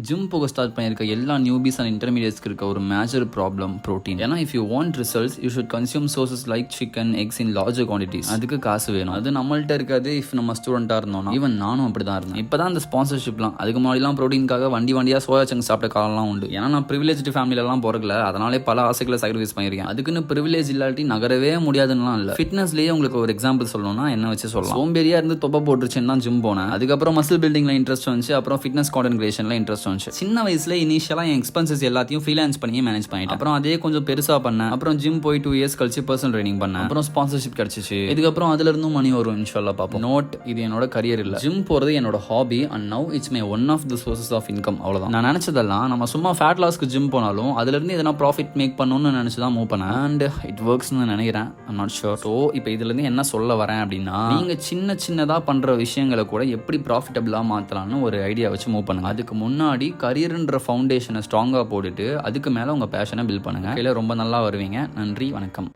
Gym போக start பண்ணியிருக்க எல்லா நியூபீஸ் அண்ட் இன்டர்மீடியட்ஸ்க்கு இருக்க ஒரு மேஜர் ப்ராப்ளம் ப்ரோட்டீன். ஏன்னா if you want results you should consume sources like chicken, X in larger quantities. அதுக்கு காசு வேணும். அது நம்மள்ட்ட இருக்காது. இஃப் நம்ம ஸ்டூடெண்டாக இருந்தோம்னா, ஈவன் நானும் அப்படி தான் இருந்தேன். இப்போ தான் அந்த ஸ்பான்சர்ஷிப்லாம். அதுக்கு முன்னாடிலாம் ப்ரோட்டீனுக்காக வண்டியாக சோயா சங்க் சாப்பிட்ட காலம்லாம் உண்டு. ஏன்னா நான் ப்ரிவிலேஜ்டு ஃபேமிலியெல்லாம் பிறக்கல. அதனாலே பல ஆசைகளை சாக்ரிஃபைஸ் பண்ணியிருக்கேன். அதுக்குன்னு ப்ரிவிலேஜ் இல்லாட்டி நகரவே முடியாதுன்னுலாம் இல்லை. ஃபிட்னஸ்லேயே உங்களுக்கு ஒரு எக்ஸாம்பிள் சொல்லணும்னா என்ன வச்சு சொல்லலாம். சோம்பேறியா இருந்து தொப்பை போட்டுருச்சுன்னு தான் ஜிம் போனேன். அதுக்கப்புறம் மசில் பில்டிங்ல இன்ட்ரெஸ்ட் வந்துச்சு. அப்புறம் ஃபிட்னஸ் கான்டென்ட் கிரியேஷன்ல இன்ட்ரெஸ்ட் வந்துச்சு. சின்ன வயசுல இனிஷியலாக என் எக்ஸ்பென்சஸ் எல்லாத்தையும் ஃப்ரீலான்ஸ் பண்ணி மேனேஜ் பண்ணிட்டேன். அப்புறம் அதே கொஞ்சம் பெருசா பண்ணேன். அப்புறம் ஜிம் போய் 2 years கழிச்சு பர்சனல் ட்ரைனிங் பண்ணேன். அப்புறம் ஸ்பான்சர்ஷிப் கிடைச்சிச்சு. இதுக்கப்புறம் அதுல இருந்தும் மணி வரும். இன்ஷால்லா பார்ப்போம். நோட், இது என்னோட கரியர் இல்ல. ஜிம் போறது என்னோட hobby and now it's my one of the sources of income. அவ்வளவுதான். நான் நினைச்சதெல்லாம் நம்ம சும்மா ஃபேட் லாஸ்க்கு ஜிம் போனாலும் அதுல இருந்து எதனா ப்ராஃபிட் மேக் பண்ணணும்னு நினைச்சு தான் மூவ் பண்ணேன். அண்ட் இட் ஒர்க்ஸ்னு நினைக்கிறேன். I'm not sure. ஸோ இப்போ இதுல இருந்து என்ன சொல்ல வரேன் அப்படின்னா, நீங்க சின்னதா பண்ற விஷயங்களை கூட எப்படி ப்ராஃபிட்டபிளா மாத்தலாம்னு ஒரு ஐடியா வச்சு மூவ் பண்ணுங்க. அதுக்கு முன்னாடி கரியர்ன்ற ஃபவுண்டேஷனை ஸ்ட்ராங்கா போட்டுட்டு அதுக்கு மேல உங்க பேஷனை பில்ட் பண்ணுங்க. ரொம்ப நல்லா வருவீங்க. நன்றி, வணக்கம்.